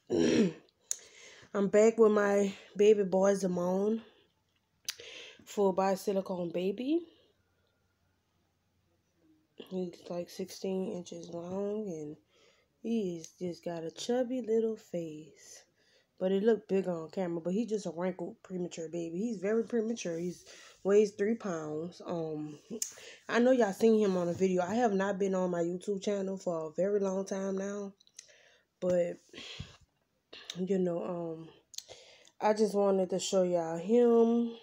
I'm back with my baby boy Zamon, full by silicone baby. He's like 16 inches long and he's just got a chubby little face. But it looked bigger on camera, but he's just a wrinkled premature baby. He's very premature. He's weighs 3 pounds. I know y'all seen him on a video. I have not been on my YouTube channel for a very long time now. But I just wanted to show y'all him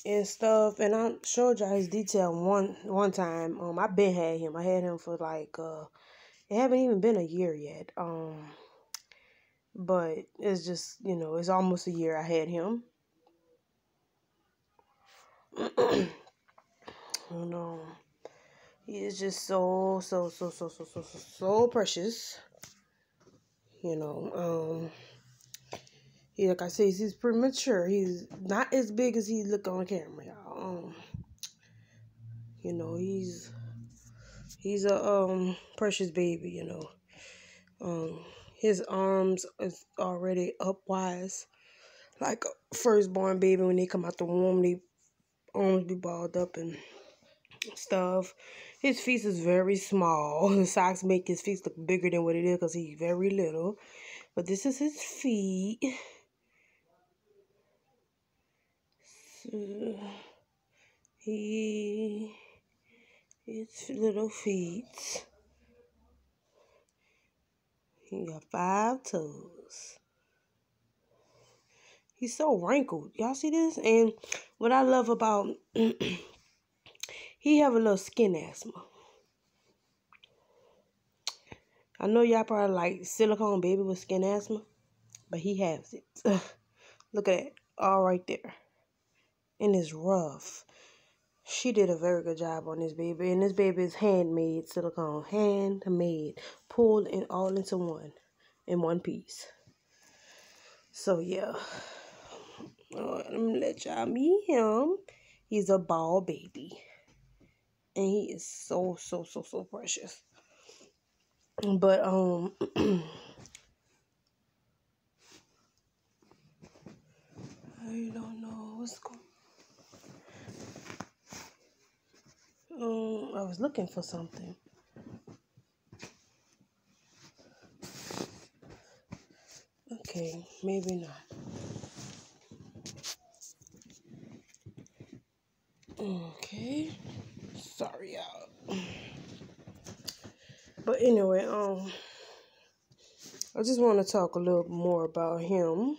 and stuff, and I showed y'all his detail one time. I been had him. I had him for like it haven't even been a year yet. But it's just, it's almost a year I had him. He is just so precious. Like I said, he's premature. He's not as big as he look on camera, y'all. He's a precious baby. His arms is already upwise, like a firstborn baby. When they come out the womb, they arms be balled up and stuff. His feet is very small. The socks make his feet look bigger than what it is because he's very little. But this is his feet. So, his little feet. He got 5 toes. He's so wrinkled. Y'all see this? And what I love about he have a little skin asthma. I know y'all probably like silicone baby with skin asthma, but he has it. Look at that. All right there. And it's rough. She did a very good job on this baby. And this baby is handmade silicone. Handmade. Pulled in all into one. In one piece. So, yeah. Let me let y'all meet him. He's a ball baby. And he is so precious. But, I don't know what's going on. I was looking for something. Okay, maybe not. Okay. Sorry, y'all. But anyway, I just want to talk a little more about him.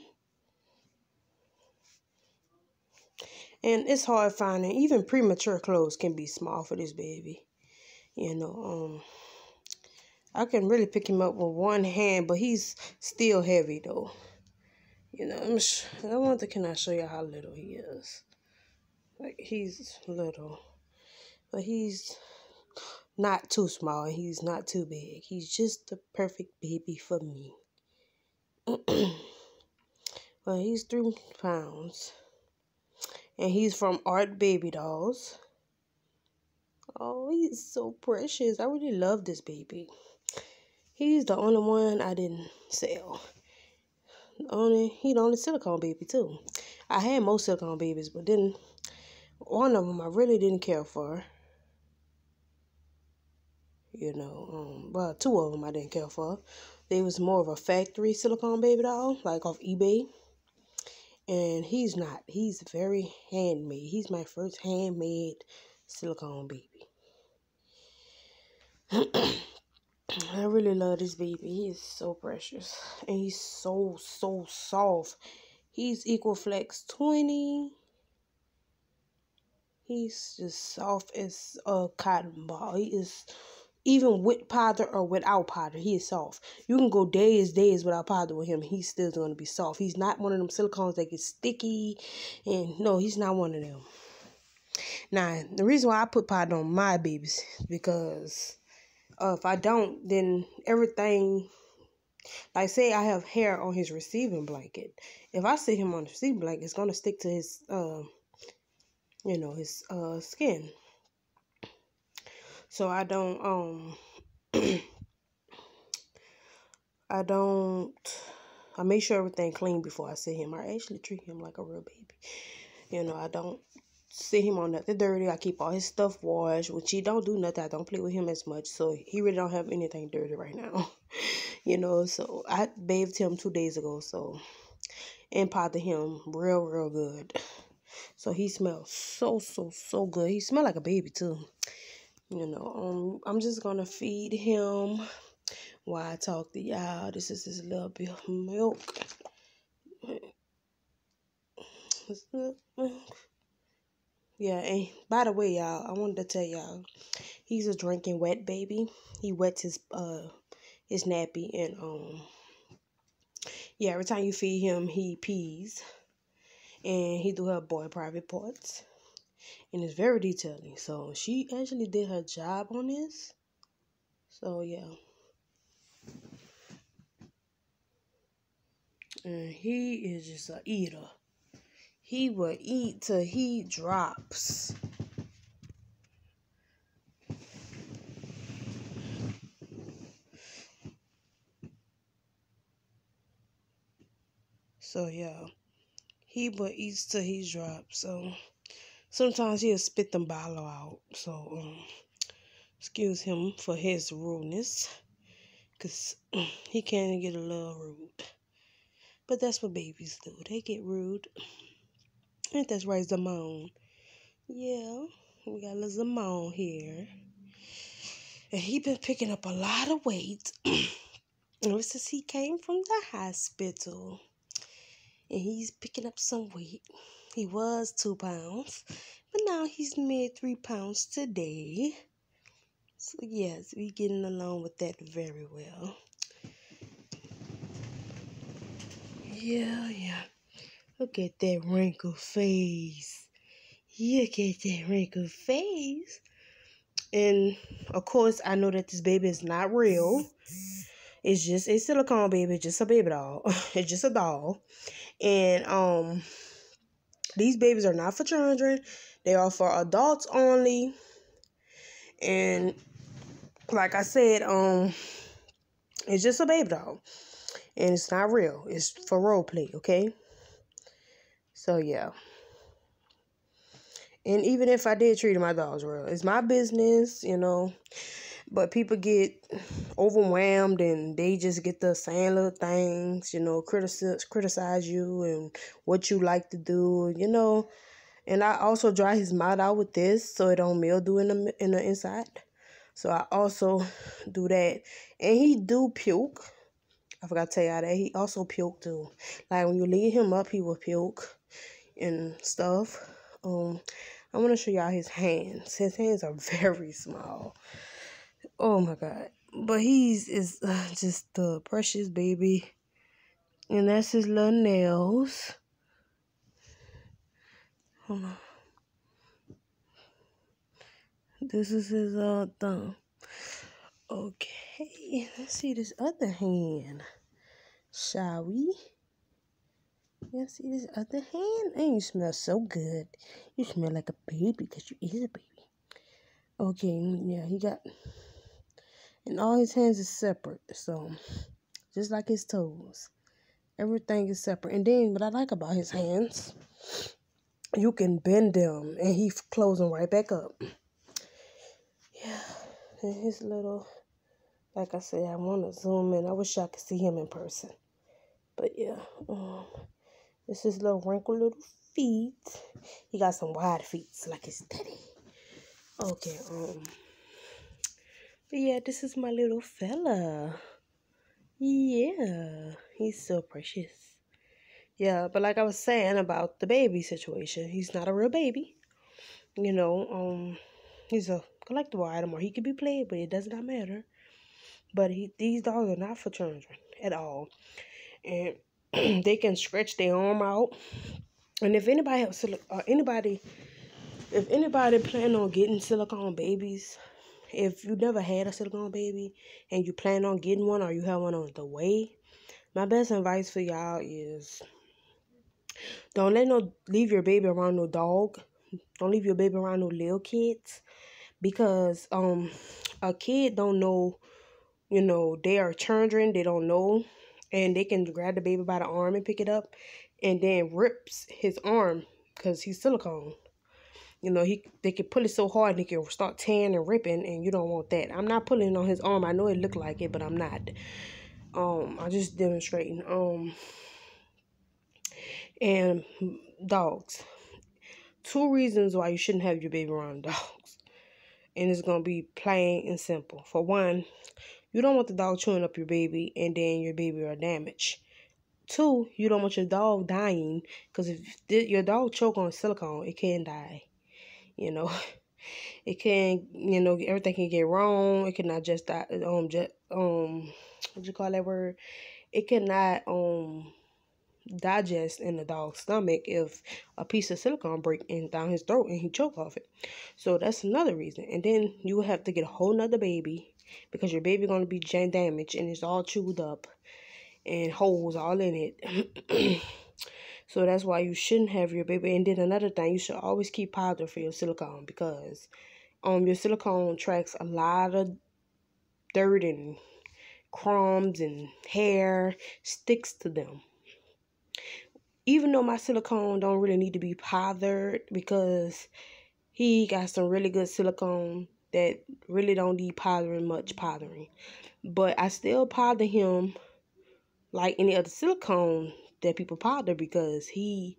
And it's hard finding, even premature clothes can be small for this baby. I can really pick him up with one hand, but he's still heavy though. Can I show you how little he is? Like, he's little, but he's not too small. He's not too big. He's just the perfect baby for me. Well, he's 3 pounds. And he's from Art Baby Dolls. Oh, he's so precious. I really love this baby. He's the only one I didn't sell. He the only silicone baby, too. I had most silicone babies, but then one of them I really didn't care for. Well, 2 of them I didn't care for. They was more of a factory silicone baby doll, like off eBay. And he's not. He's very handmade. He's my first handmade silicone baby. I really love this baby. He is so precious. And he's so soft. He's Equal Flex 20. He's just soft as a cotton ball. He is, even with powder or without powder, he is soft. You can go days without powder with him. He's still going to be soft. He's not one of them silicones that get sticky. And no, he's not one of them. Now, the reason why I put powder on my babies is because if I don't, then everything, like say I have hair on his receiving blanket. If I stick him on the receiving blanket, it's going to stick to his, his skin. So I don't, I make sure everything clean before I sit him. I actually treat him like a real baby. I don't sit him on nothing dirty. I keep all his stuff washed, which he don't do nothing. I don't play with him as much, so he really don't have anything dirty right now. So I bathed him 2 days ago, and potted him real good. So he smells so good. He smell like a baby too. I'm just gonna feed him while I talk to y'all. This is his little bit of milk. Yeah, and by the way, y'all, I wanted to tell y'all, he's a drinking wet baby. He wets his nappy, and yeah, every time you feed him, he pees, and he do have boy private parts, and it's very detailing. So she actually did her job on this. So yeah, and he is just a eater. He will eat till he drops. So yeah, he will eat till he drops. So sometimes he'll spit them bottle out. So excuse him for his rudeness, cause he can get a little rude. But that's what babies do. They get rude. Ain't that right, Zamon? Yeah, we got a little Zamon here. And he been picking up a lot of weight ever since he came from the hospital. And he's picking up some weight. He was 2 pounds, but now he's made 3 pounds today. So yes, we getting along with that very well. Yeah. Look at that wrinkled face. Look at that wrinkled face. And of course, I know that this baby is not real. It's just a silicone baby, just a baby doll. It's just a doll. And these babies are not for children. They are for adults only. And like I said, it's just a baby doll. And it's not real. It's for role play, okay? So yeah. And even if I did treat my dogs real, it's my business, But people get overwhelmed and they just get to saying little things, criticize you and what you like to do, And I also dry his mouth out with this so it don't mildew in the inside. So I also do that. And he do puke. I forgot to tell y'all that. He also puke too. Like when you leave him up, he will puke and stuff. I'm going to show y'all his hands. His hands are very small. Oh my God. But he's just the precious baby. And that's his little nails. Hold on. This is his thumb. Okay. Let's see this other hand. Shall we? Let's see this other hand. And you smell so good. You smell like a baby because you is a baby. Okay. Yeah, he got... And all his hands is separate. So, just like his toes. Everything is separate. And then what I like about his hands, you can bend them and he close them right back up. Yeah. And his little, like I said, I want to zoom in. I wish I could see him in person. But yeah. This is little wrinkled little feet. He got some wide feet like his daddy. Okay. But yeah, this is my little fella. Yeah. He's so precious. Yeah, but like I was saying about the baby situation, he's not a real baby. He's a collectible item, or he could be played, but it does not matter. But these dogs are not for children at all. And they can stretch their arm out. And if anybody plan on getting silicone babies, if you never had a silicone baby and you plan on getting one or you have one on the way, my best advice for y'all is don't leave your baby around no dog. Don't leave your baby around no little kids, because a kid don't know, they are children. They don't know, and they can grab the baby by the arm and pick it up, and then rips his arm because he's silicone. You know, they can pull it so hard and it can start tearing and ripping, and you don't want that. I'm not pulling on his arm. I know it looked like it, but I'm not. I'm just demonstrating. And dogs. 2 reasons why you shouldn't have your baby around dogs. And it's going to be plain and simple. For one, you don't want the dog chewing up your baby and then your baby are damaged. 2, you don't want your dog dying, because if your dog choke on silicone, it can die. You know, it can, everything can get wrong. It cannot just die. What you call that word? It cannot digest in the dog's stomach if a piece of silicone break in down his throat and he choke off it. So that's another reason. And then you will have to get a whole nother baby, because your baby going to be damaged and it's all chewed up and holes all in it. So that's why you shouldn't have your baby. And then another thing, you should always keep powder for your silicone, because your silicone tracks a lot of dirt and crumbs and hair sticks to them. Even though my silicone don't really need to be powdered, because he got some really good silicone that really don't need much powdering. But I still powder him like any other silicone that people powder, because he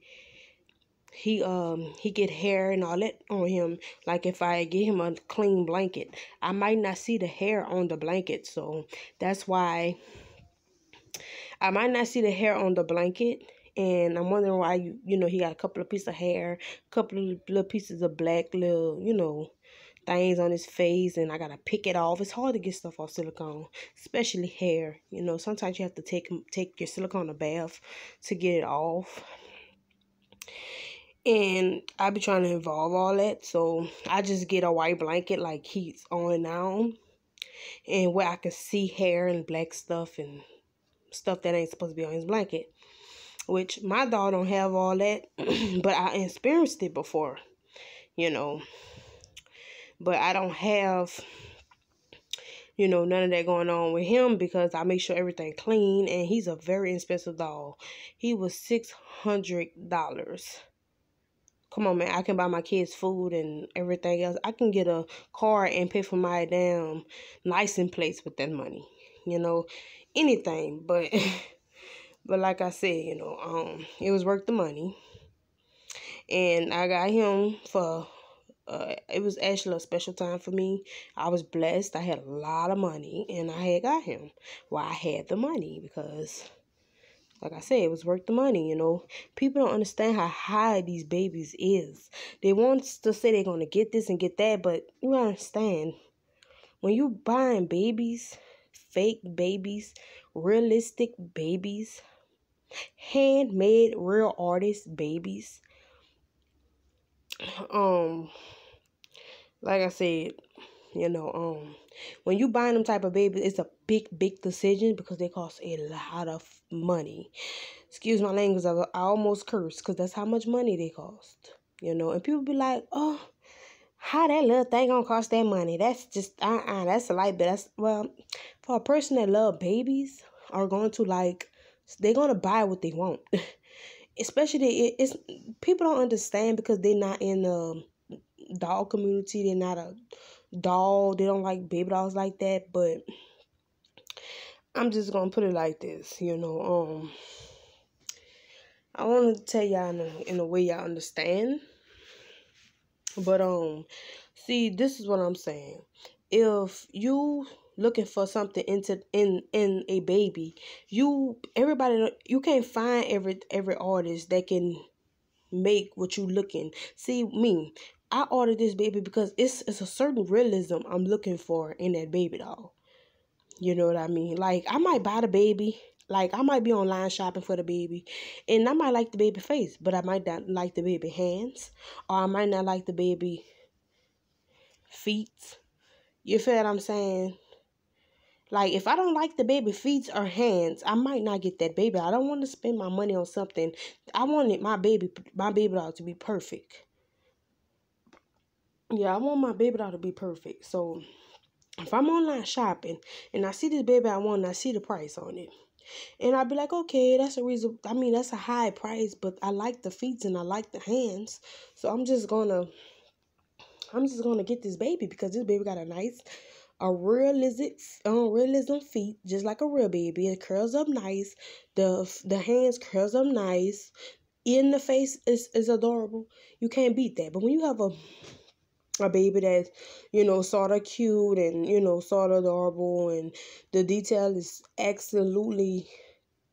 get hair and all that on him. Like if I get him a clean blanket, I might not see the hair on the blanket. So that's why I might not see the hair on the blanket. And I'm wondering why, he got a couple of pieces of hair, a couple of little pieces of black little, things on his face, and I gotta pick it off. It's hard to get stuff off silicone, especially hair. Sometimes you have to take your silicone a bath to get it off. And I be trying to involve all that, so I just get a white blanket like he's on now, and where I can see hair and black stuff and stuff that ain't supposed to be on his blanket. Which my dog don't have all that, but I experienced it before, But I don't have, none of that going on with him, because I make sure everything clean, and he's a very expensive dog. He was $600. Come on, man. I can buy my kids food and everything else. I can get a car and pay for my damn license plates with that money. Anything. But but like I said, it was worth the money. And I got him for it was actually a special time for me. I was blessed. I had a lot of money, and I had got him. Well, I had the money, because like I said, it was worth the money, People don't understand how high these babies is. They want to say they're going to get this and get that, but you understand, when you buying babies, fake babies, realistic babies, handmade, real artist babies, like I said, when you buying them type of babies, it's a big decision, because they cost a lot of money. Excuse my language, I almost cursed, because that's how much money they cost. And people be like, oh, how that little thing gonna cost that money? That's just that's a light bit. Well, for a person that love babies, are going to they're gonna buy what they want. Especially it's people don't understand, because they're not in the dog community. They're not a dog. They don't like baby dogs like that. But I'm just gonna put it like this, I want to tell y'all in a way y'all understand. But see, this is what I'm saying. If you looking for something in a baby, you can't find every artist that can make what you looking. See me, I ordered this baby because it's a certain realism I'm looking for in that baby doll. You know what I mean? Like, I might buy the baby. Like, I might be online shopping for the baby, and I might like the baby face, but I might not like the baby hands, or I might not like the baby feet. You feel what I'm saying? Like, if I don't like the baby feet or hands, I might not get that baby. I don't want to spend my money on something. I wanted my baby doll to be perfect. Yeah, I want my baby doll to be perfect. So if I'm online shopping and I see this baby I want and I see the price on it, And I'd be like, okay, that's a reason. I mean, that's a high price, but I like the feet and I like the hands. So I'm just gonna get this baby because this baby got a realism feet, just like a real baby. It curls up nice. The hands curls up nice. In the face is adorable. You can't beat that. But when you have a baby that's, sort of cute and, sort of adorable, and the detail is absolutely,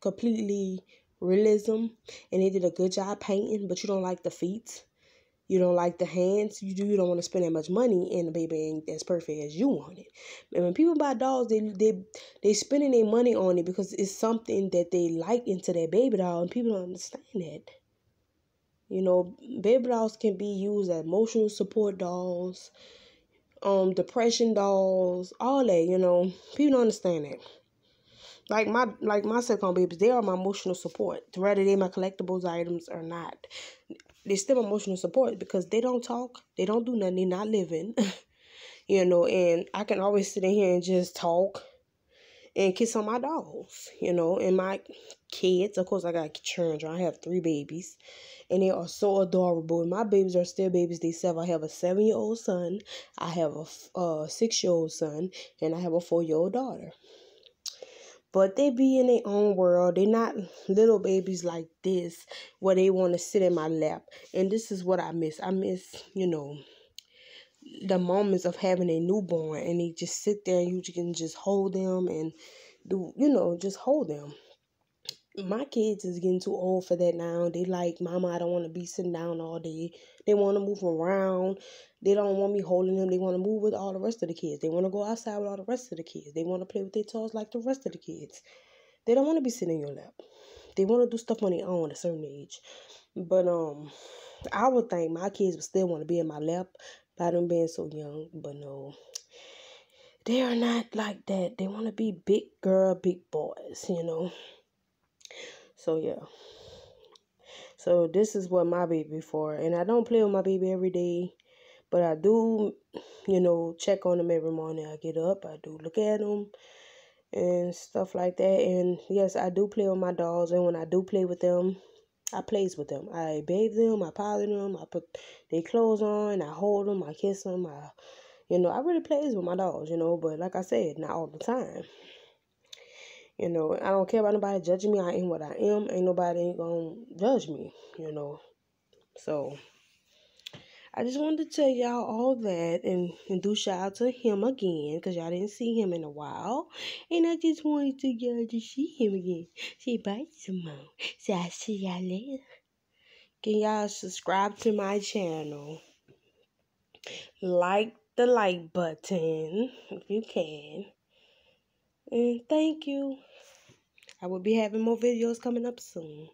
completely realism, and they did a good job painting, but you don't like the feet, you don't like the hands, you don't want to spend that much money, and the baby ain't as perfect as you want it. And when people buy dolls, they spending their money on it because it's something that they like into their baby doll, and people don't understand that. Baby dolls can be used as emotional support dolls, depression dolls, all that. People don't understand that. Like my silicone babies, they are my emotional support. Whether they my collectibles items or not, they still emotional support because they don't talk, they don't do nothing, they're not living. And I can always sit in here and just talk and kiss on my dolls, and my kids. Of course, I got children. I have 3 babies, and they are so adorable. And my babies are still babies themselves. I have a 7-year-old son, I have a 6-year-old son, and I have a 4-year-old daughter. But they be in their own world. They're not little babies like this where they want to sit in my lap. And this is what I miss. I miss, the moments of having a newborn, and they just sit there and you can just hold them and do, just hold them. My kids is getting too old for that now. They like, Mama, I don't want to be sitting down all day. They want to move around. They don't want me holding them. They want to move with all the rest of the kids. They want to go outside with all the rest of the kids. They want to play with their toys like the rest of the kids. They don't want to be sitting in your lap. They want to do stuff on their own at a certain age. But I would think my kids would still want to be in my lap by them being so young. But no, they are not like that. They want to be big girl, big boys, So yeah. So this is what my baby for. And I don't play with my baby every day, but I do, check on them every morning. I get up, I do look at them and stuff like that. And yes, I do play with my dolls. And when I do play with them, I plays with them. I bathe them, I powder them, I put their clothes on, I hold them, I kiss them. I really plays with my dolls, but like I said, not all the time. I don't care about nobody judging me. I am what I am. Ain't nobody gonna judge me, So I just wanted to tell y'all all that and do shout out to him again because y'all didn't see him in a while. And I just wanted to y'all to see him again. Say bye, Simone. So I'll see y'all later. Can y'all subscribe to my channel? Like the like button if you can. And thank you. I will be having more videos coming up soon.